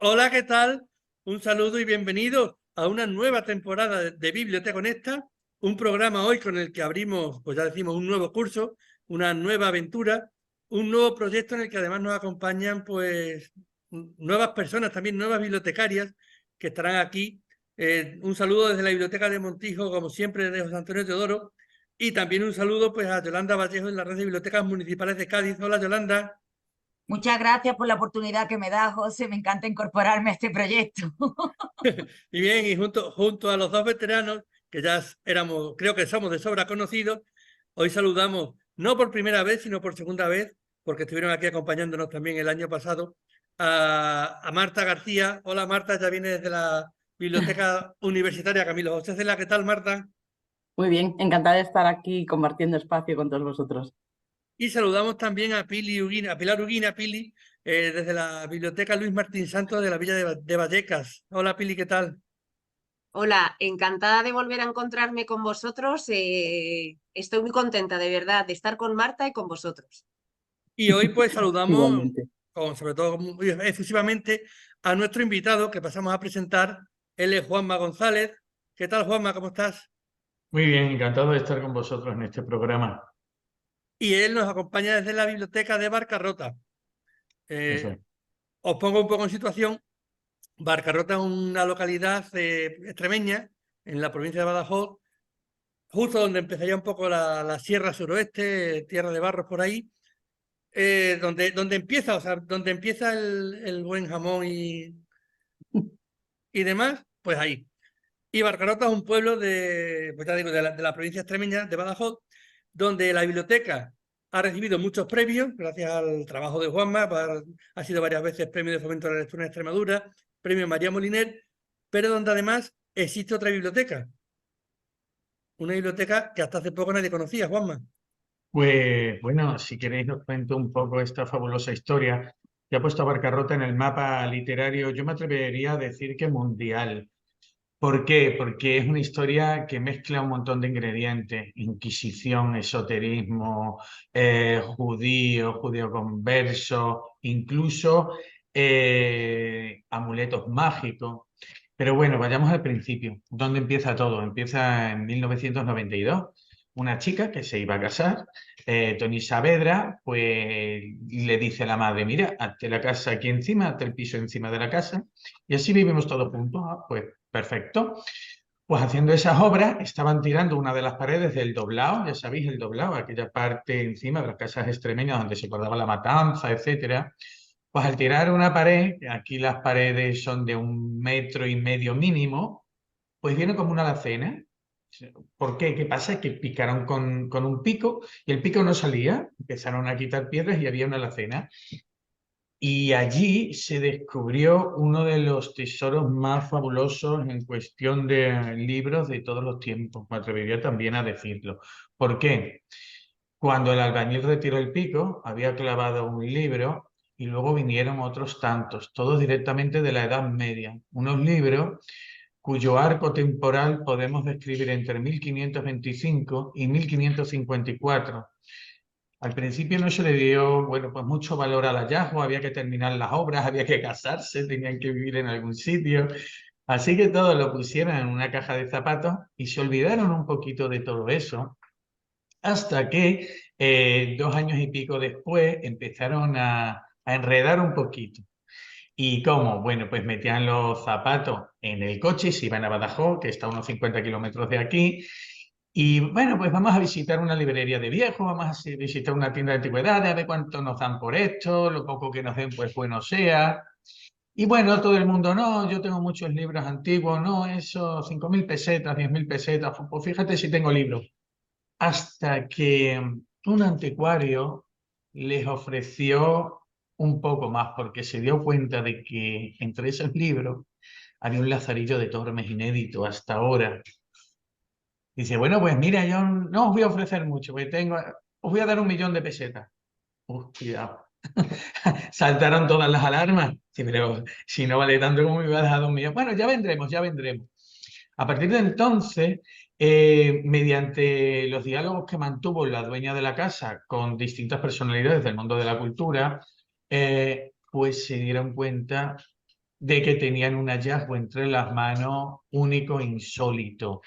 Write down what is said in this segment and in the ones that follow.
Hola, ¿qué tal? Un saludo y bienvenido a una nueva temporada de Biblioteca Conecta, un programa hoy con el que abrimos, pues ya decimos, un nuevo curso, una nueva aventura, un nuevo proyecto en el que además nos acompañan pues nuevas personas, también nuevas bibliotecarias que estarán aquí. Un saludo desde la Biblioteca de Montijo, como siempre, de José Antonio Teodoro, y también un saludo pues a Yolanda Vallejo en la red de bibliotecas municipales de Cádiz. Hola, Yolanda. Muchas gracias por la oportunidad que me da, José. Me encanta incorporarme a este proyecto. Y bien, y junto a los dos veteranos, que ya éramos, creo que somos de sobra conocidos, hoy saludamos, no por primera vez, sino por segunda vez, porque estuvieron aquí acompañándonos también el año pasado, a Marta García. Hola Marta, ya viene desde la Biblioteca Universitaria Camilo José Cela. ¿Qué tal, Marta? Muy bien, encantada de estar aquí compartiendo espacio con todos vosotros. Y saludamos también a Pili Uguina, a Pilar Uguina, Pili, desde la Biblioteca Luis Martín Santos de la Villa de Vallecas. Hola Pili, ¿qué tal? Hola, encantada de volver a encontrarme con vosotros. Estoy muy contenta, de verdad, de estar con Marta y con vosotros. Y hoy pues saludamos, Igualmente. sobre todo muy efusivamente, a nuestro invitado que pasamos a presentar. Él es Juanma González. ¿Qué tal, Juanma? ¿Cómo estás? Muy bien, encantado de estar con vosotros en este programa. Y él nos acompaña desde la biblioteca de Barcarrota. Eso Eh, es. Os pongo un poco en situación. Barcarrota es una localidad extremeña en la provincia de Badajoz, justo donde empezaría un poco la Sierra Suroeste, Tierra de Barros por ahí, donde empieza, o sea, donde empieza el buen jamón y demás, pues ahí. Y Barcarota es un pueblo de, pues ya digo, de la provincia extremeña de Badajoz, donde la biblioteca ha recibido muchos premios, gracias al trabajo de Juanma. Ha sido varias veces premio de fomento de la lectura en Extremadura, premio María Moliner, pero donde además existe otra biblioteca, una biblioteca que hasta hace poco nadie conocía, Juanma. Pues bueno, si queréis os cuento un poco esta fabulosa historia que ha puesto a Barcarrota en el mapa literario, yo me atrevería a decir que mundial. ¿Por qué? Porque es una historia que mezcla un montón de ingredientes: Inquisición, esoterismo, judío converso, incluso amuletos mágicos. Pero bueno, vayamos al principio. ¿Dónde empieza todo? Empieza en 1992. Una chica que se iba a casar, Tony Saavedra, pues le dice a la madre: mira, hazte la casa aquí encima, hazte el piso encima de la casa y así vivimos todos juntos. Ah, pues perfecto. Pues haciendo esas obras estaban tirando una de las paredes del Doblao, ya sabéis, el Doblao, aquella parte encima de las casas extremeñas donde se guardaba la matanza, etcétera. Pues al tirar una pared, aquí las paredes son de 1,5 metros mínimo, pues viene como una alacena. ¿Por qué? ¿Qué pasa? Que picaron con un pico y el pico no salía. Empezaron a quitar piedras y había una alacena. Y allí se descubrió uno de los tesoros más fabulosos en cuestión de libros de todos los tiempos. Me atrevería también a decirlo. ¿Por qué? Cuando el albañil retiró el pico, había clavado un libro y luego vinieron otros tantos, todos directamente de la Edad Media. Unos libros cuyo arco temporal podemos describir entre 1525 y 1554. Al principio no se le dio, bueno, pues mucho valor al hallazgo, había que terminar las obras, había que casarse, tenían que vivir en algún sitio. Así que todo lo pusieron en una caja de zapatos y se olvidaron un poquito de todo eso, hasta que 2 años y pico después empezaron a enredar un poquito. ¿Y cómo? Bueno, pues metían los zapatos en el coche y se iban a Badajoz, que está a unos 50 kilómetros de aquí. Y bueno, pues vamos a visitar una librería de viejos, vamos a visitar una tienda de antigüedades, a ver cuánto nos dan por esto, lo poco que nos den, pues bueno sea. Y bueno, todo el mundo: no, yo tengo muchos libros antiguos, no, eso, 5.000 pesetas, 10.000 pesetas, pues fíjate si tengo libros. Hasta que un anticuario les ofreció un poco más, porque se dio cuenta de que entre esos libros había un Lazarillo de Tormes inédito hasta ahora. Dice: bueno, pues mira, yo no os voy a ofrecer mucho, porque os voy a dar 1.000.000 de pesetas. Cuidado. Saltaron todas las alarmas. Sí, pero si no vale tanto, como me iba a dejar 2 millones. Bueno, ya vendremos, ya vendremos. A partir de entonces, mediante los diálogos que mantuvo la dueña de la casa con distintas personalidades del mundo de la cultura, pues se dieron cuenta de que tenían un hallazgo entre las manos único e insólito.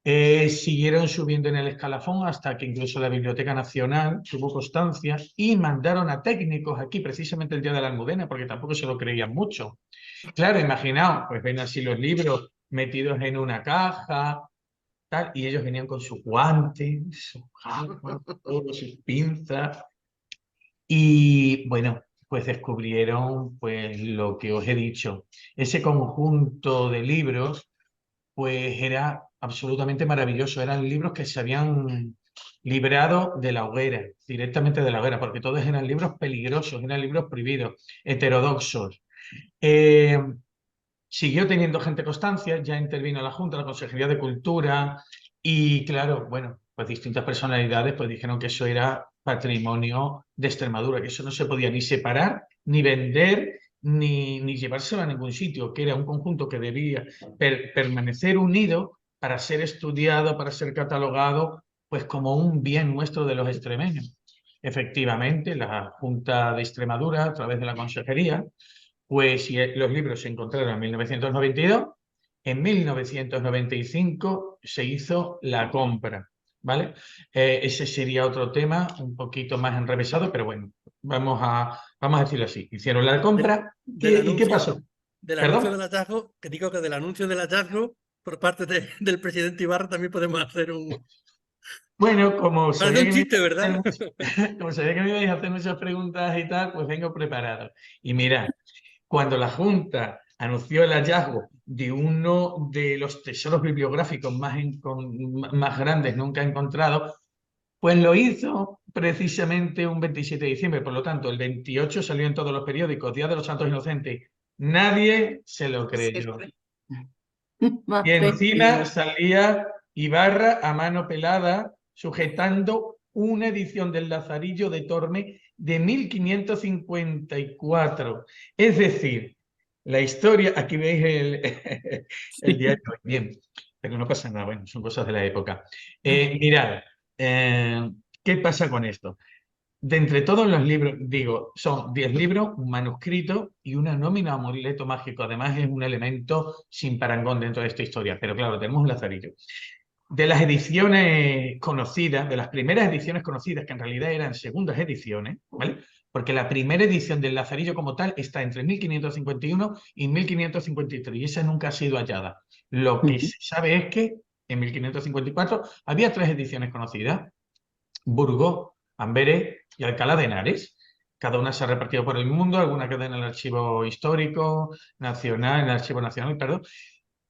Siguieron subiendo en el escalafón hasta que incluso la Biblioteca Nacional tuvo constancia y mandaron a técnicos aquí precisamente el día de la Almudena, porque tampoco se lo creían mucho. Claro, imaginaos, pues ven así los libros metidos en una caja, tal, y ellos venían con sus guantes, sus gafas, todos sus pinzas, y bueno, pues descubrieron pues lo que os he dicho. Ese conjunto de libros pues era absolutamente maravilloso. Eran libros que se habían librado de la hoguera, directamente de la hoguera, porque todos eran libros peligrosos, eran libros prohibidos, heterodoxos. Siguió teniendo gente constancia, ya intervino la Junta, la Consejería de Cultura y claro, bueno, pues distintas personalidades pues dijeron que eso era patrimonio de Extremadura, que eso no se podía ni separar, ni vender, ni llevárselo a ningún sitio, que era un conjunto que debía permanecer unido para ser estudiado, para ser catalogado, pues como un bien nuestro de los extremeños. Efectivamente, la Junta de Extremadura, a través de la Consejería, pues si los libros se encontraron en 1992, en 1995 se hizo la compra, ¿vale? Ese sería otro tema un poquito más enrevesado, pero bueno, vamos a decirlo así. Hicieron la compra ¿y qué pasó? Del ¿Perdón? anuncio del hallazgo, que digo que del anuncio del hallazgo por parte del presidente Ibarra también podemos hacer un... Bueno, como Parece sabía un que chiste, ¿verdad? como sabía que me ibais a hacer muchas preguntas y tal, pues vengo preparado. Y mirad, cuando la Junta anunció el hallazgo de uno de los tesoros bibliográficos más grandes nunca encontrados, pues lo hizo precisamente un 27 de diciembre. Por lo tanto, el 28 salió en todos los periódicos, Día de los Santos Inocentes. Nadie se lo creyó. Y encima salía Ibarra a mano pelada sujetando una edición del Lazarillo de Torme de 1554. Es decir, la historia, aquí veis el diario, bien, pero no pasa nada, bueno, son cosas de la época. Mirad, ¿qué pasa con esto? De entre todos los libros, digo, son 10 libros, un manuscrito y una nómina amuleto mágico. Además, es un elemento sin parangón dentro de esta historia. Pero claro, tenemos un lazarillo. De las ediciones conocidas, de las primeras ediciones conocidas, que en realidad eran segundas ediciones, ¿vale? Porque la primera edición del lazarillo como tal está entre 1551 y 1553 y esa nunca ha sido hallada. Lo que se sabe es que en 1554 había 3 ediciones conocidas: Burgos, Amberes y Alcalá de Henares. Cada una se ha repartido por el mundo, alguna queda en el Archivo Histórico Nacional, en el Archivo Nacional, perdón,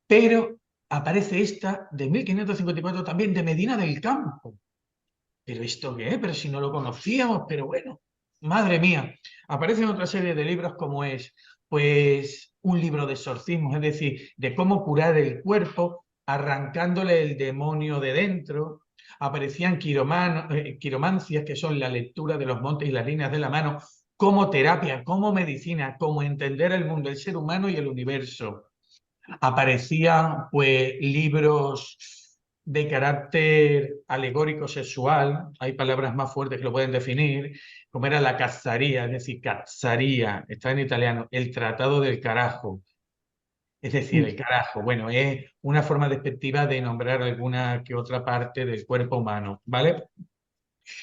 pero aparece esta de 1554 también de Medina del Campo. ¿Pero esto qué es? Pero si no lo conocíamos, pero bueno, madre mía. Aparecen otra serie de libros como es, pues, un libro de exorcismos, es decir, de cómo curar el cuerpo arrancándole el demonio de dentro. Aparecían quiromancias, que son la lectura de los montes y las líneas de la mano, como terapia, como medicina, como entender el mundo, el ser humano y el universo. Aparecían pues libros de carácter alegórico sexual, hay palabras más fuertes que lo pueden definir, como era la cazzaría, es decir, cazzaría, está en italiano, el tratado del carajo. Es decir, el carajo, bueno, es una forma despectiva de nombrar alguna que otra parte del cuerpo humano, ¿vale?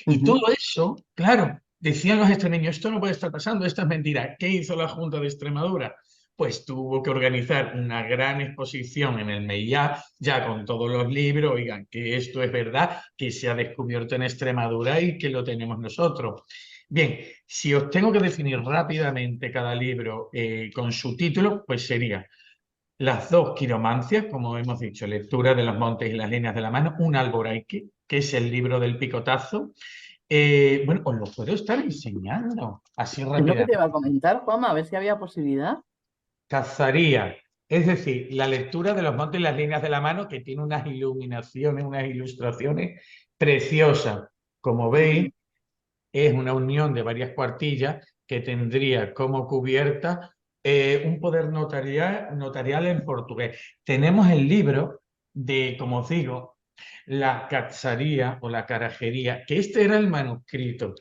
Y todo eso, claro, decían los extremeños, esto no puede estar pasando, esto es mentira. ¿Qué hizo la Junta de Extremadura? Pues tuvo que organizar una gran exposición en el Meiá, ya con todos los libros, oigan, que esto es verdad, que se ha descubierto en Extremadura y que lo tenemos nosotros. Bien, si os tengo que definir rápidamente cada libro con su título, pues sería las 2 quiromancias, como hemos dicho, lectura de los montes y las líneas de la mano, un alboraique, que es el libro del picotazo. Bueno, os lo puedo estar enseñando así Es lo que te rápidamente. iba a comentar, Juanma, a ver si había posibilidad. Cazaría, es decir, la lectura de los montes y las líneas de la mano, que tiene unas iluminaciones, unas ilustraciones preciosas. Como veis, es una unión de varias cuartillas que tendría como cubierta un poder notarial en portugués. Tenemos el libro de, como os digo, la cazaría o la carajería, que este era el manuscrito.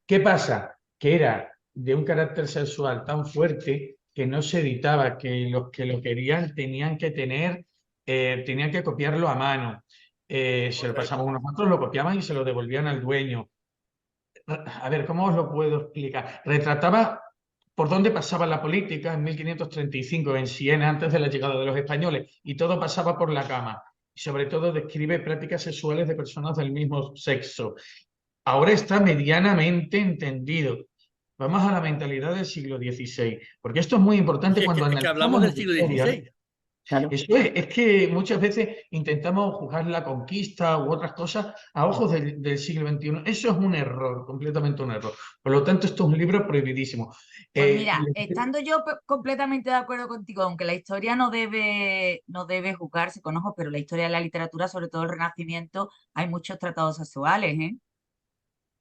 ¿Qué pasa? Que era de un carácter sexual tan fuerte que no se editaba, que los que lo querían tenían que tenían que copiarlo a mano. Se lo pasaban unos otros, lo copiaban y se lo devolvían al dueño. A ver, ¿cómo os lo puedo explicar? Retrataba por dónde pasaba la política en 1535 en Siena, antes de la llegada de los españoles, y todo pasaba por la cama. Y sobre todo describe prácticas sexuales de personas del mismo sexo. Ahora está medianamente entendido. Vamos a la mentalidad del siglo XVI, porque esto es muy importante Sí, cuando es que hablamos analizamos del la siglo historia. XVI. Claro. Eso es que muchas veces intentamos juzgar la conquista u otras cosas a ojos del siglo XXI. Eso es un error, completamente un error. Por lo tanto, esto es un libro prohibidísimo. Pues mira, estando yo completamente de acuerdo contigo, aunque la historia no debe juzgarse con ojos, pero la historia de la literatura, sobre todo el Renacimiento, hay muchos tratados sexuales, ¿eh?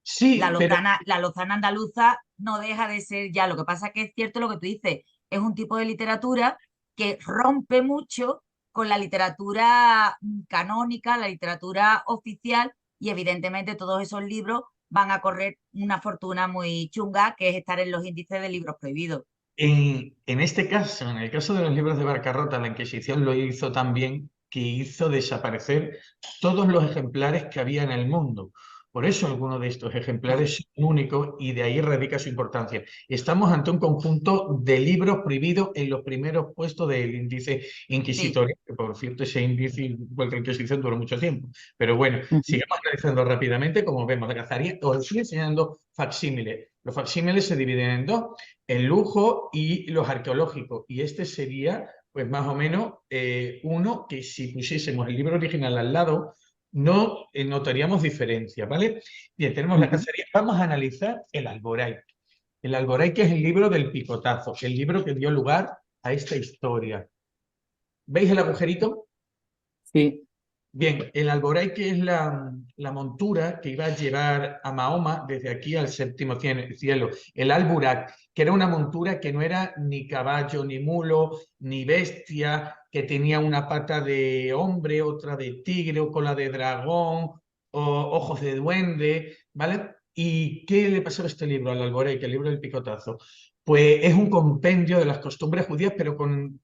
Sí, pero La lozana andaluza no deja de ser ya. Lo que pasa es que es cierto lo que tú dices, es un tipo de literatura que rompe mucho con la literatura canónica, la literatura oficial, y evidentemente todos esos libros van a correr una fortuna muy chunga, que es estar en los índices de libros prohibidos. en este caso, en el caso de los libros de Barcarrota, la Inquisición lo hizo tan bien que hizo desaparecer todos los ejemplares que había en el mundo. Por eso algunos de estos ejemplares son únicos y de ahí radica su importancia. Estamos ante un conjunto de libros prohibidos en los primeros puestos del índice inquisitorio, que por cierto ese índice igual que la Inquisición duró mucho tiempo. Pero bueno, sigamos analizando rápidamente, como vemos, de Cazaría os estoy enseñando facsímiles. Los facsímiles se dividen en dos: el lujo y los arqueológicos. Y este sería, pues más o menos, uno que si pusiésemos el libro original al lado, no notaríamos diferencia, ¿vale? Bien, tenemos la cacería. Vamos a analizar el Alborái. El Alborái, que es el libro del picotazo, el libro que dio lugar a esta historia. ¿Veis el agujerito? Sí. Bien, el Alborái, que es la montura que iba a llevar a Mahoma desde aquí al séptimo cielo. El Alburak, que era una montura que no era ni caballo, ni mulo, ni bestia, que tenía una pata de hombre, otra de tigre, o cola de dragón, o ojos de duende, ¿vale? ¿Y qué le pasó a este libro, al Alborái, que el libro del picotazo? Pues es un compendio de las costumbres judías, pero con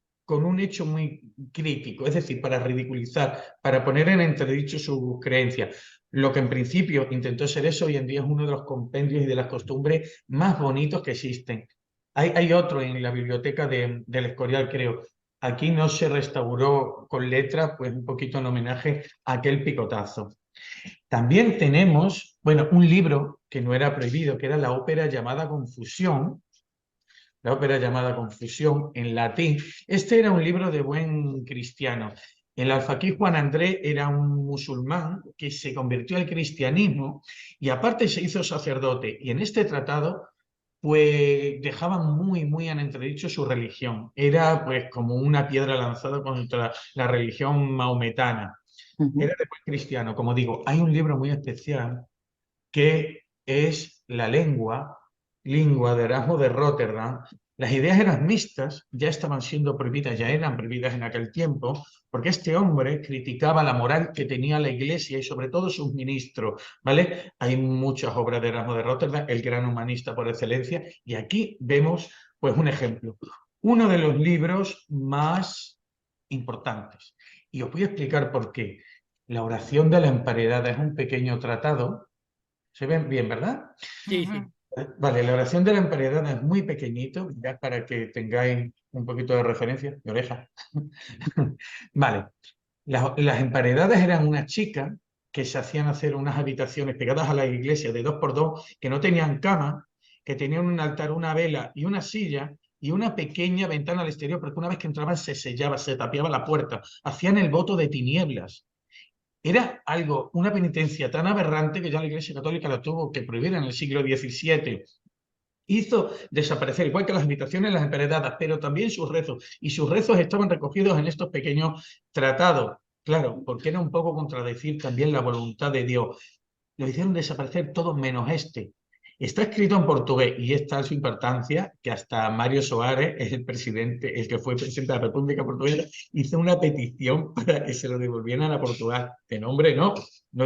un hecho muy crítico, es decir, para ridiculizar, para poner en entredicho sus creencias. Lo que en principio intentó ser eso, hoy en día es uno de los compendios y de las costumbres más bonitos que existen. Hay otro en la biblioteca del Escorial, creo. Aquí no se restauró con letra, pues un poquito en homenaje a aquel picotazo. También tenemos, bueno, un libro que no era prohibido, que era la ópera llamada Confusión, la ópera llamada Confusión en latín. Este era un libro de buen cristiano. El alfaquí Juan Andrés era un musulmán que se convirtió al cristianismo y aparte se hizo sacerdote. Y en este tratado, pues dejaba muy en entredicho su religión. Era pues como una piedra lanzada contra la religión maometana. Era de buen cristiano. Como digo, hay un libro muy especial que es la lengua de Erasmo de Rotterdam. Las ideas eran mixtas, ya estaban siendo prohibidas, ya eran prohibidas en aquel tiempo, porque este hombre criticaba la moral que tenía la Iglesia y sobre todo sus ministros, ¿vale? Hay muchas obras de Erasmo de Rotterdam, el gran humanista por excelencia, y aquí vemos pues un ejemplo. Uno de los libros más importantes. Y os voy a explicar por qué. La oración de la emparedada es un pequeño tratado. ¿Se ven bien, verdad? Sí, sí. Vale, la oración de la emparedada es muy pequeñito, ya para que tengáis un poquito de referencia, de oreja. Vale, las emparedadas eran unas chicas que se hacían hacer unas habitaciones pegadas a la iglesia de 2x2, que no tenían cama, que tenían un altar, una vela y una silla y una pequeña ventana al exterior, porque una vez que entraban se sellaba, se tapiaba la puerta, hacían el voto de tinieblas. Era algo, una penitencia tan aberrante que ya la Iglesia Católica la tuvo que prohibir en el siglo XVII. Hizo desaparecer, igual que las habitaciones, las emparedadas, pero también sus rezos. Y sus rezos estaban recogidos en estos pequeños tratados. Claro, porque era un poco contradecir también la voluntad de Dios. Lo hicieron desaparecer todos menos este. Está escrito en portugués y es tal su importancia que hasta Mário Soares, el presidente, el que fue presidente de la República Portuguesa, hizo una petición para que se lo devolvieran a Portugal. De nombre no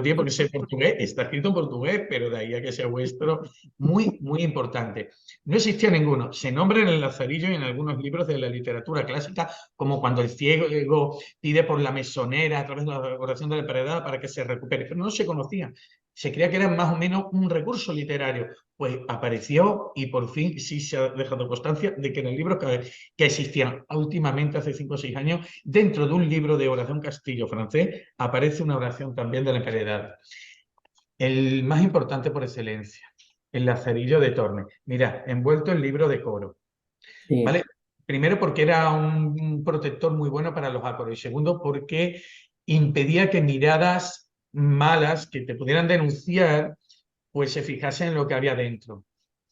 tiene por qué ser portugués, está escrito en portugués, pero de ahí a que sea vuestro, muy, muy importante. No existía ninguno. Se nombra en el Lazarillo y en algunos libros de la literatura clásica, como cuando el ciego pide por la mesonera a través de la oración de la emparedada para que se recupere, pero no se conocía. Se creía que era más o menos un recurso literario. Pues apareció y por fin sí se ha dejado constancia de que en el libro que existían últimamente, hace 5 o 6 años, dentro de un libro de oración castillo francés, aparece una oración también de la emparedada. El más importante por excelencia, el Lazarillo de Tormes. Mira, envuelto en libro de coro. Sí. ¿Vale? Primero porque era un protector muy bueno para los ácoros y segundo porque impedía que miradas malas que te pudieran denunciar pues se fijasen en lo que había dentro.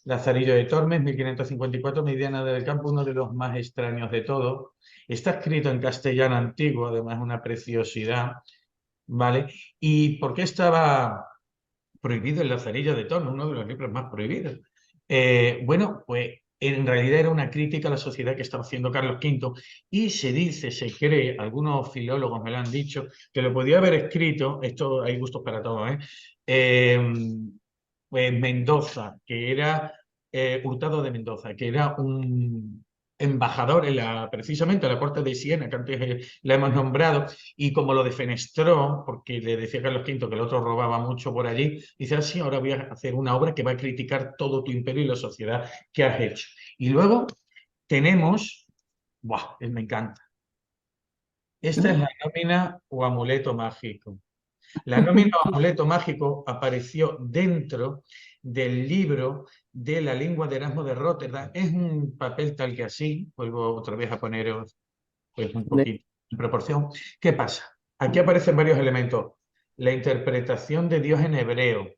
Lazarillo de Tormes, 1554, Mediana del Campo, uno de los más extraños de todos. Está escrito en castellano antiguo, además una preciosidad, ¿vale? ¿Y por qué estaba prohibido el Lazarillo de Tormes, uno de los libros más prohibidos? Bueno, pues en realidad era una crítica a la sociedad que estaba haciendo Carlos V y se dice, se cree, algunos filólogos me lo han dicho, que lo podía haber escrito, esto hay gustos para todos, pues Mendoza, que era Hurtado de Mendoza, que era un embajador precisamente en la corte de Siena, que antes la hemos nombrado, y como lo defenestró, porque le decía a Carlos V que el otro robaba mucho por allí, dice así, ahora voy a hacer una obra que va a criticar todo tu imperio y la sociedad que has hecho. Y luego tenemos, ¡buah! Me encanta. Esta es la nómina o amuleto mágico. La nómina o amuleto mágico apareció dentro del libro de la lengua de Erasmo de Róterdam. Es un papel tal que así, vuelvo otra vez a poneros pues, un poquito en proporción. ¿Qué pasa? Aquí aparecen varios elementos. La interpretación de Dios en hebreo,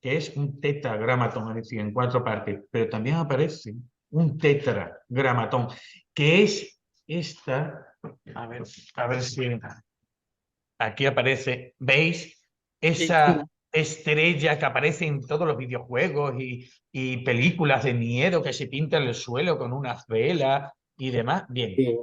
que es un tetragramatón, es decir, en 4 partes, pero también aparece un tetragramatón, que es esta, a ver si aquí aparece, ¿veis? Esa estrella que aparece en todos los videojuegos y películas de miedo que se pinta en el suelo con unas velas y demás. Bien, Sí.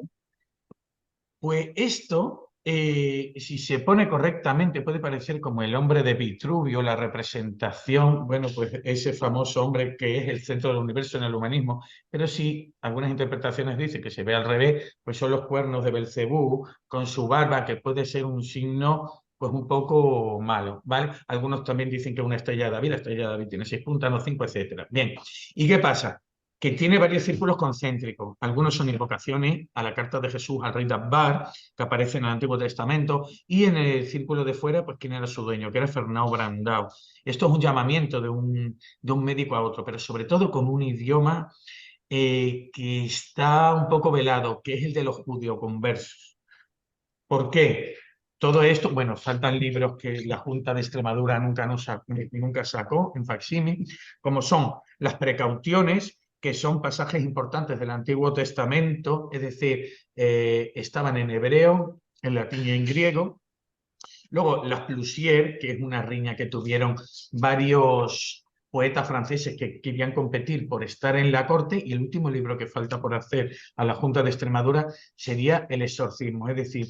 pues esto, si se pone correctamente, puede parecer como el hombre de Vitruvio, la representación, bueno, pues ese famoso hombre que es el centro del universo en el humanismo, pero si algunas interpretaciones dicen que se ve al revés, pues son los cuernos de Belcebú con su barba, que puede ser un signo pues un poco malo, ¿vale? Algunos también dicen que es una estrella de David, la estrella de David tiene 6 puntas, no 5, etcétera. Bien, ¿y qué pasa? Que tiene varios círculos concéntricos. Algunos son invocaciones a la carta de Jesús al rey Dabbar, que aparece en el Antiguo Testamento, y en el círculo de fuera, pues quién era su dueño, que era Fernão Brandão. Esto es un llamamiento de un médico a otro, pero sobre todo con un idioma que está un poco velado, que es el de los judeoconversos. ¿Por qué? Todo esto, bueno, faltan libros que la Junta de Extremadura nunca sacó en facsímil, como son las precauciones, que son pasajes importantes del Antiguo Testamento, es decir, estaban en hebreo, en latín y en griego. Luego, las Plusier, que es una riña que tuvieron varios poetas franceses que querían competir por estar en la corte, y el último libro que falta por hacer a la Junta de Extremadura sería El exorcismo, es decir,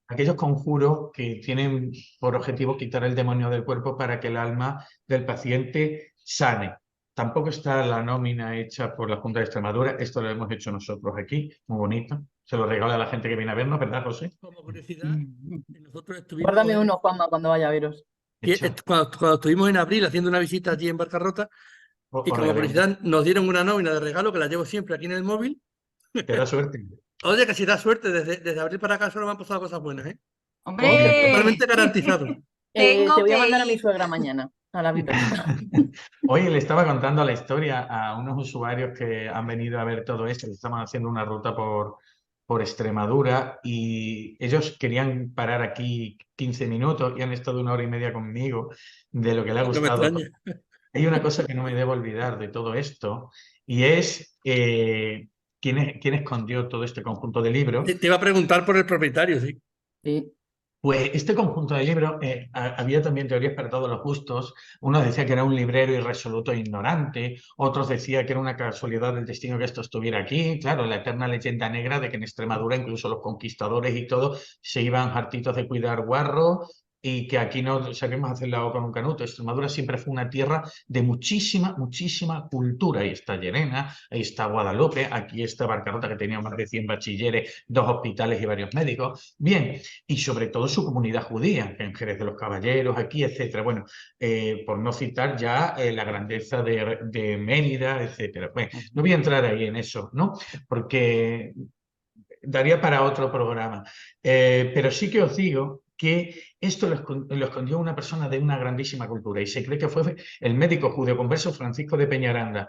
aquellos conjuros que tienen por objetivo quitar el demonio del cuerpo para que el alma del paciente sane. Tampoco está la nómina hecha por la Junta de Extremadura, esto lo hemos hecho nosotros aquí, muy bonito. Se lo regala a la gente que viene a vernos, ¿verdad, José? Como curiosidad, nosotros estuvimos, Guárdame uno, Juanma, cuando vaya a veros. Hecho. cuando estuvimos en abril haciendo una visita allí en Barcarrota, y como curiosidad nos dieron una nómina de regalo que la llevo siempre aquí en el móvil. Te da suerte. Oye, que si da suerte, desde abril para acá solo me han pasado cosas buenas, ¿eh? ¡Hombre! Totalmente garantizado. Tengo Te voy a que mandar a mi ir. suegra mañana, a la biblioteca. Oye, le estaba contando la historia a unos usuarios que han venido a ver todo esto, que estaban haciendo una ruta por Extremadura y ellos querían parar aquí 15 minutos y han estado 1 hora y media conmigo de lo que le ha No me gustado. extraña. Hay una cosa que no me debo olvidar de todo esto y es quién escondió todo este conjunto de libros. Te iba a preguntar por el propietario, sí. Sí. Pues este conjunto de libros, había también teorías para todos los gustos. Unos decían que era un librero irresoluto e ignorante, otros decían que era una casualidad del destino que esto estuviera aquí. Claro, la eterna leyenda negra de que en Extremadura incluso los conquistadores y todo se iban hartitos de cuidar guarro y que aquí no sabemos hacer la O con un canuto. Extremadura siempre fue una tierra de muchísima, muchísima cultura. Ahí está Llerena, ahí está Guadalupe, aquí está Barcarrota, que tenía más de 100 bachilleres, 2 hospitales y varios médicos. Bien, y sobre todo su comunidad judía, en Jerez de los Caballeros, aquí, etcétera. Bueno, por no citar ya la grandeza de Mérida, etcétera. Bueno, no voy a entrar ahí en eso, ¿no? Porque daría para otro programa. Pero sí que os digo que esto lo escondió una persona de una grandísima cultura y se cree que fue el médico judeoconverso Francisco de Peñaranda.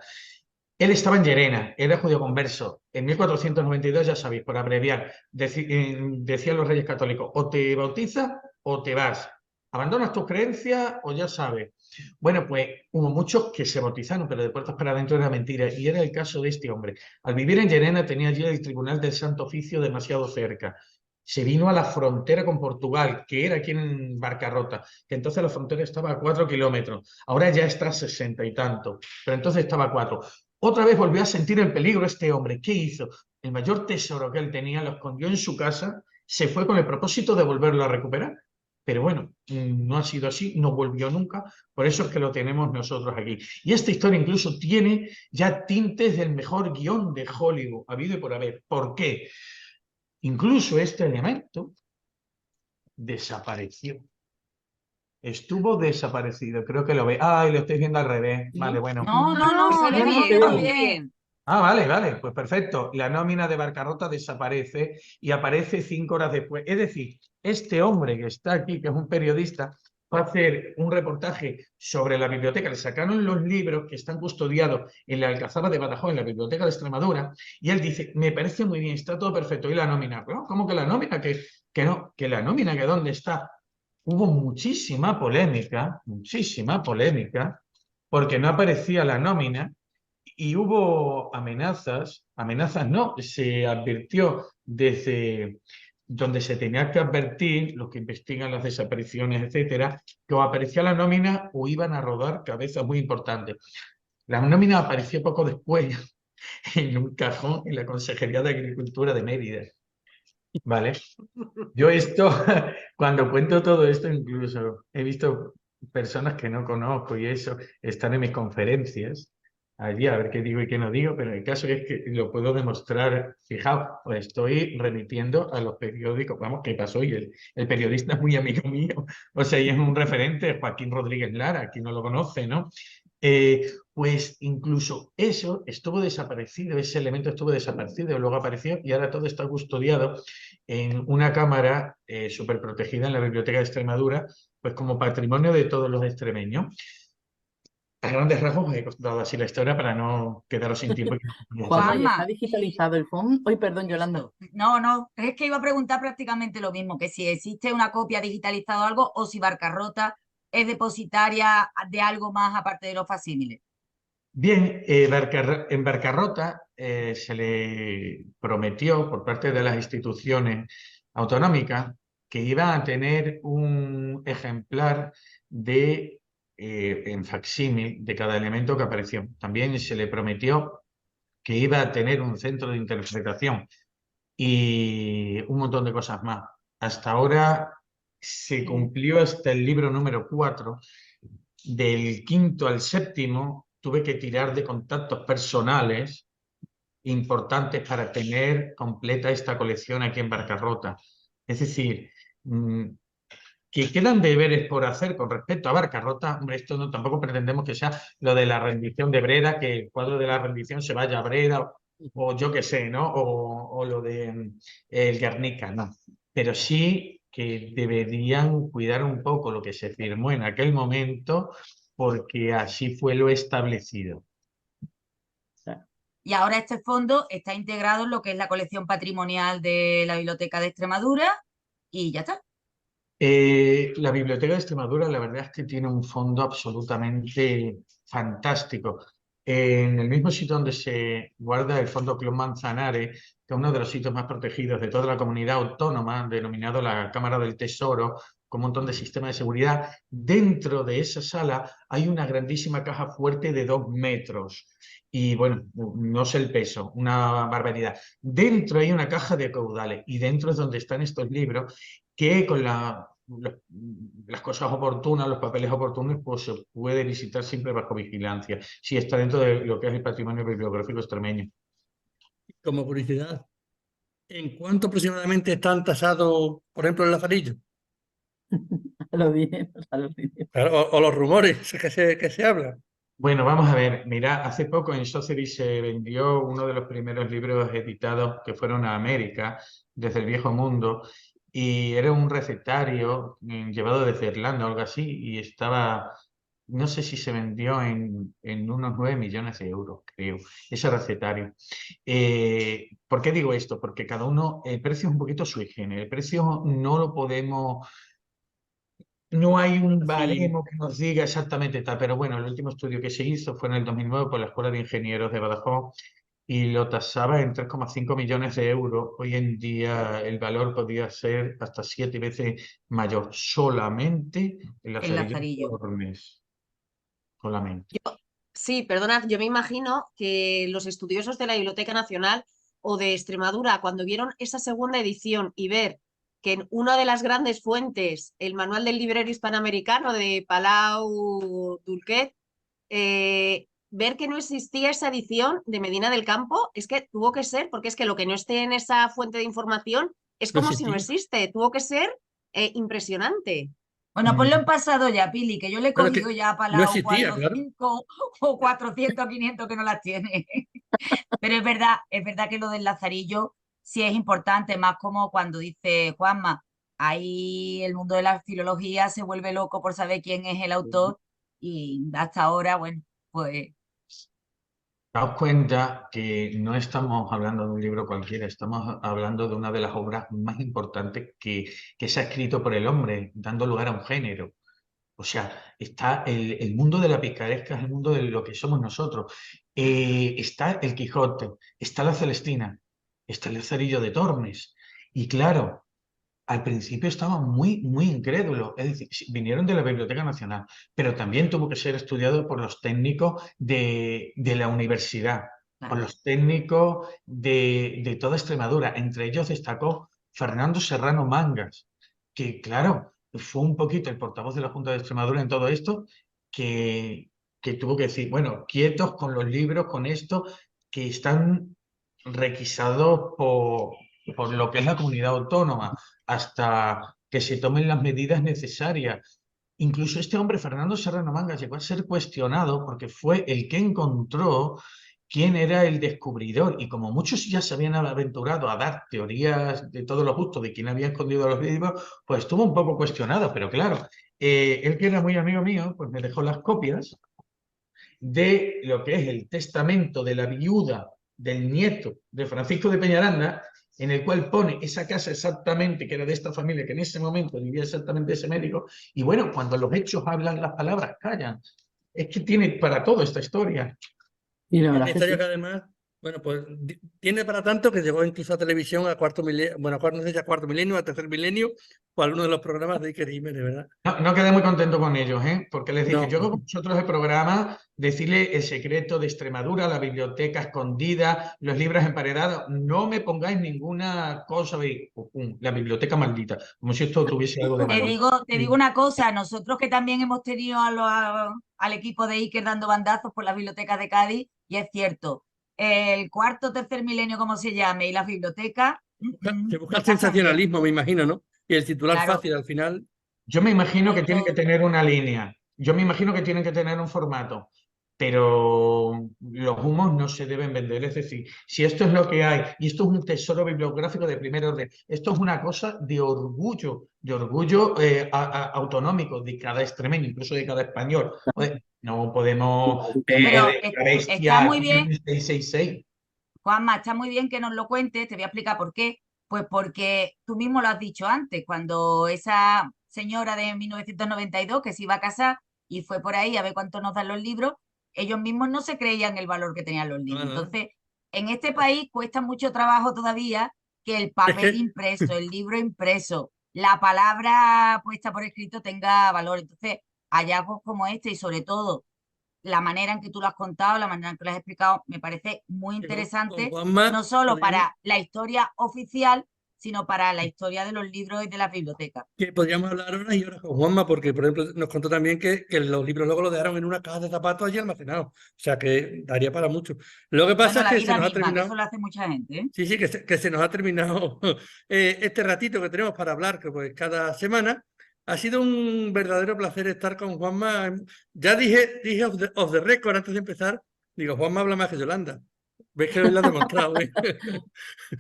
Él estaba en Llerena, era judío converso. En 1492, ya sabéis, por abreviar, decían los reyes católicos, o te bautizas o te vas. Abandonas tus creencias o ya sabes. Bueno, pues hubo muchos que se bautizaron, pero de puertas para adentro era mentira. Y era el caso de este hombre. Al vivir en Llerena tenía allí el Tribunal del Santo Oficio demasiado cerca. Se vino a la frontera con Portugal, que era aquí en Barcarrota, que entonces la frontera estaba a 4 kilómetros. Ahora ya está a 60 y tanto, pero entonces estaba a 4. Otra vez volvió a sentir el peligro este hombre. ¿Qué hizo? El mayor tesoro que él tenía lo escondió en su casa, se fue con el propósito de volverlo a recuperar. Pero bueno, no ha sido así, no volvió nunca, por eso es que lo tenemos nosotros aquí. Y esta historia incluso tiene ya tintes del mejor guión de Hollywood, habido y por haber. ¿Por qué? Incluso este elemento desapareció. Estuvo desaparecido, creo que lo ve. Ay, lo estáis viendo al revés. Vale, bueno. No, se ve No, no, bien, se se ve ve muy bien. bien. Ah, vale, pues perfecto. La nómina de Barcarrota desaparece y aparece 5 horas después. Es decir, este hombre que está aquí, que es un periodista, va a hacer un reportaje sobre la biblioteca. Le sacaron los libros que están custodiados en la Alcazaba de Badajoz, en la Biblioteca de Extremadura, y él dice, me parece muy bien, está todo perfecto. ¿Y la nómina? ¿No? ¿Cómo que la nómina? Que no, que la nómina, que dónde está. Hubo muchísima polémica, porque no aparecía la nómina. Y hubo amenazas no, se advirtió desde donde se tenía que advertir, los que investigan las desapariciones, etcétera, que o aparecía la nómina o iban a rodar cabezas muy importantes. La nómina apareció poco después en un cajón en la Consejería de Agricultura de Mérida. ¿Vale? Yo esto, cuando cuento todo esto, incluso he visto personas que no conozco y eso, están en mis conferencias allí a ver qué digo y qué no digo, pero el caso es que lo puedo demostrar. Fijaos, pues estoy remitiendo a los periódicos, vamos, ¿qué pasó? Y el periodista es muy amigo mío, o sea, y es un referente, Joaquín Rodríguez Lara, aquí no lo conoce, ¿no? Pues incluso eso estuvo desaparecido, ese elemento estuvo desaparecido, luego apareció y ahora todo está custodiado en una cámara súper protegida en la Biblioteca de Extremadura, pues como patrimonio de todos los extremeños. A grandes rasgos he contado así la historia para no quedaros sin tiempo. Juanma, ¿y está Juanma, digitalizado el fondo? Ay, perdón, Yolanda. no, es que iba a preguntar prácticamente lo mismo, que si existe una copia digitalizada o algo, o si Barcarrota es depositaria de algo más aparte de los facímiles. Bien, en Barcarrota se le prometió por parte de las instituciones autonómicas que iba a tener un ejemplar en facsímil de cada elemento que apareció. También se le prometió que iba a tener un centro de interpretación y un montón de cosas más. Hasta ahora se cumplió hasta el libro número 4. Del 5º al 7º tuve que tirar de contactos personales importantes para tener completa esta colección aquí en Barcarrota. Es decir, que quedan deberes por hacer con respecto a Barcarrota. Hombre, esto no, tampoco pretendemos que sea lo de la rendición de Breda, que el cuadro de la rendición se vaya a Breda, o yo qué sé, ¿no? O lo de el Guernica, no. Pero sí que deberían cuidar un poco lo que se firmó en aquel momento, porque así fue lo establecido. Y ahora este fondo está integrado en lo que es la colección patrimonial de la Biblioteca de Extremadura y ya está. La Biblioteca de Extremadura, la verdad es que tiene un fondo absolutamente fantástico. En el mismo sitio donde se guarda el fondo Club Manzanares, que es uno de los sitios más protegidos de toda la comunidad autónoma, denominado la Cámara del Tesoro, con un montón de sistemas de seguridad. Dentro de esa sala hay una grandísima caja fuerte de 2 metros. Y bueno, no sé el peso, una barbaridad. Dentro hay una caja de caudales y dentro es donde están estos libros que con las cosas oportunas, los papeles oportunos, pues se puede visitar siempre bajo vigilancia. Sí, está dentro de lo que es el patrimonio bibliográfico extremeño. Como curiosidad, ¿en cuánto aproximadamente están tasados, por ejemplo, el Lazarillo? A lo bien, a lo bien. Claro, o los rumores que se hablan. Bueno, vamos a ver, mira, hace poco en Sotheby's se vendió uno de los primeros libros editados que fueron a América, desde el Viejo Mundo, y era un recetario llevado desde Irlanda o algo así, y estaba, no sé si se vendió en unos 9 millones de euros, creo, ese recetario. ¿Por qué digo esto? Porque cada uno, el precio es un poquito sui generis, el precio no lo podemos... No hay un Sí. baremo que nos diga exactamente tal, pero bueno, el último estudio que se hizo fue en el 2009 por la Escuela de Ingenieros de Badajoz y lo tasaba en 3,5 millones de euros. Hoy en día el valor podría ser hasta 7 veces mayor, solamente el El Lazarillo de Lazarillo. Tormes. Solamente. Sí, perdonad, yo me imagino que los estudiosos de la Biblioteca Nacional o de Extremadura, cuando vieron esa segunda edición y ver que en una de las grandes fuentes, el Manual del Librero Hispanoamericano de Palau Durquet, ver que no existía esa edición de Medina del Campo, es que tuvo que ser, porque es que lo que no esté en esa fuente de información es No como si no existía. existe, tuvo que ser impresionante. Bueno, pues lo Mm, han pasado ya, Pili, que yo le he Claro que cogido ya a no Palau existía, 4 o claro. 5 o 400, 500 que no las tiene. Pero es verdad que lo del Lazarillo sí es importante, más como cuando dice Juanma, ahí el mundo de la filología se vuelve loco por saber quién es el autor y hasta ahora, bueno, pues Daos cuenta que no estamos hablando de un libro cualquiera, estamos hablando de una de las obras más importantes que se ha escrito por el hombre, dando lugar a un género. O sea, está el mundo de la picaresca, es el mundo de lo que somos nosotros. Está el Quijote, está la Celestina, está el Lazarillo de Tormes. Y claro, al principio estaban muy incrédulos, es decir, vinieron de la Biblioteca Nacional, pero también tuvo que ser estudiado por los técnicos de la universidad, por claro. los técnicos de toda Extremadura. Entre ellos destacó Fernando Serrano Mangas, que claro, fue un poquito el portavoz de la Junta de Extremadura en todo esto, que tuvo que decir, bueno, quietos con los libros, con esto, que están requisados por lo que es la comunidad autónoma hasta que se tomen las medidas necesarias. Incluso este hombre, Fernando Serrano Mangas, llegó a ser cuestionado porque fue el que encontró quién era el descubridor. Y como muchos ya se habían aventurado a dar teorías de todo lo justo de quién había escondido los libros, pues estuvo un poco cuestionado. Pero claro, él que era muy amigo mío, pues me dejó las copias de lo que es el testamento de la viuda del nieto de Francisco de Peñaranda, en el cual pone esa casa exactamente, que era de esta familia, que en ese momento vivía exactamente ese médico, y bueno, cuando los hechos hablan, las palabras callan. Es que tiene para todo esta historia. Y la Una verdad que historia sí. que además, bueno, pues tiene para tanto que llegó incluso a televisión a cuarto milenio, bueno, no sé si a cuarto milenio, a tercer milenio, o a alguno de los programas de Iker Jiménez, ¿verdad? No quedé muy contento con ellos, ¿eh? Porque les dije, No, yo hago con vosotros el programa, decirle el secreto de Extremadura, la biblioteca escondida, los libros emparedados, no me pongáis ninguna cosa de la biblioteca maldita, como si esto tuviese algo de malo. Te digo una cosa, nosotros que también hemos tenido al equipo de Iker dando bandazos por las bibliotecas de Cádiz, y es cierto, el cuarto, tercer milenio, como se llame, y las bibliotecas, se busca no el pasan bien. sensacionalismo, me imagino, ¿no? Y el titular Claro, fácil al final. Yo me imagino que tienen que esto, tener una línea, yo me imagino que tienen que tener un formato, pero los humos no se deben vender. Es decir, si esto es lo que hay y esto es un tesoro bibliográfico de primer orden, esto es una cosa de orgullo autonómico de cada extremeño, incluso de cada español. Pues, no podemos pero la está bestia muy aquí en bien, el 666. Juanma, está muy bien que nos lo cuentes, te voy a explicar por qué. Pues porque tú mismo lo has dicho antes, cuando esa señora de 1992 que se iba a casar y fue por ahí a ver cuánto nos dan los libros, ellos mismos no se creían el valor que tenían los libros. No, no. Entonces, en este país cuesta mucho trabajo todavía que el papel impreso, el libro impreso, la palabra puesta por escrito tenga valor. Entonces, hallazgos como este y sobre todo la manera en que tú lo has contado, la manera en que lo has explicado, me parece muy Con interesante, Juanma no solo podríamos, para la historia oficial, sino para la historia de los libros y de las bibliotecas. que podríamos hablar horas y horas con Juanma, porque, por ejemplo, nos contó también que los libros luego los dejaron en una caja de zapatos allí almacenados. O sea, que daría para mucho. Lo que pasa Bueno, es la que se vida nos ha misma, que eso terminado. lo hace mucha gente, ¿eh? Sí, sí, que se nos ha terminado este ratito que tenemos para hablar, que pues cada semana. Ha sido un verdadero placer estar con Juanma. Ya dije off the record antes de empezar, digo, Juanma habla más que Yolanda. Ves que hoy lo ha demostrado, ¿eh? Pero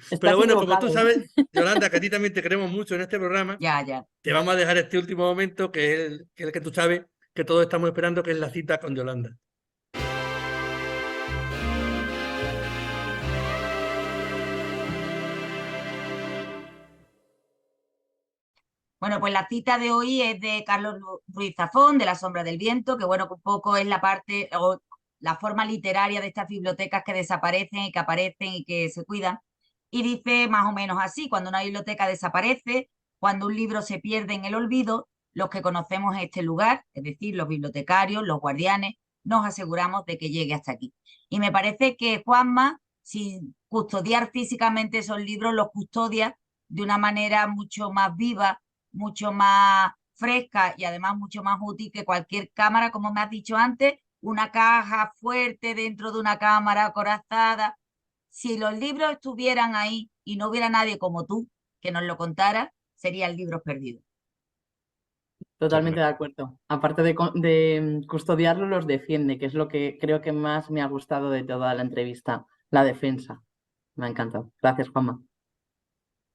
Estás bueno, como tú equivocado. sabes, Yolanda, que a ti también te queremos mucho en este programa, Ya, ya. te vamos a dejar este último momento, que es el que tú sabes que todos estamos esperando, que es la cita con Yolanda. Bueno, pues la cita de hoy es de Carlos Ruiz Zafón, de La sombra del viento, que bueno, que un poco es la parte o la forma literaria de estas bibliotecas que desaparecen y que aparecen y que se cuidan. Y dice más o menos así: cuando una biblioteca desaparece, cuando un libro se pierde en el olvido, los que conocemos este lugar, es decir, los bibliotecarios, los guardianes, nos aseguramos de que llegue hasta aquí. Y me parece que Juanma, sin custodiar físicamente esos libros, los custodia de una manera mucho más viva, mucho más fresca y además mucho más útil que cualquier cámara, como me has dicho antes, una caja fuerte dentro de una cámara acorazada. Si los libros estuvieran ahí y no hubiera nadie como tú que nos lo contara, serían libros perdidos. Totalmente de acuerdo. Aparte de custodiarlo, los defiende, que es lo que creo que más me ha gustado de toda la entrevista, la defensa. Me ha encantado. Gracias, Juanma.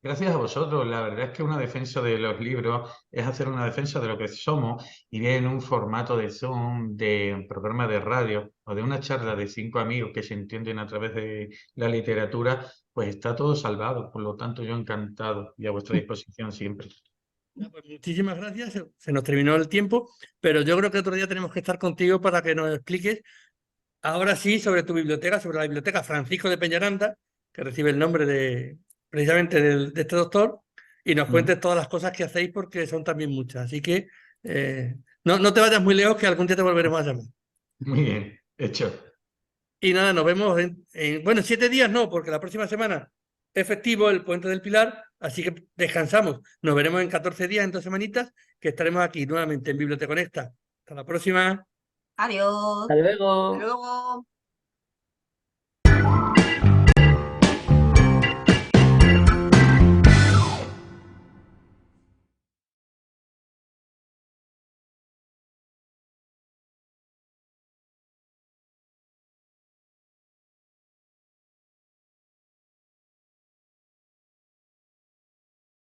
Gracias a vosotros. La verdad es que una defensa de los libros es hacer una defensa de lo que somos y bien en un formato de Zoom, de un programa de radio o de una charla de 5 amigos que se entienden a través de la literatura, pues está todo salvado. Por lo tanto, yo encantado y a vuestra disposición siempre. Pues muchísimas gracias. Se nos terminó el tiempo, pero yo creo que otro día tenemos que estar contigo para que nos expliques, ahora sí, sobre tu biblioteca, sobre la biblioteca Francisco de Peñaranda, que recibe el nombre precisamente de este doctor, y nos cuentes todas las cosas que hacéis, porque son también muchas. Así que no te vayas muy lejos, que algún día te volveremos a llamar. Muy bien, hecho. Y nada, nos vemos bueno, en 7 días no, porque la próxima semana es festivo, el Puente del Pilar, así que descansamos. Nos veremos en 14 días, en 2 semanitas, que estaremos aquí nuevamente en Biblioteconecta. Hasta la próxima. Adiós. Hasta luego. Hasta luego.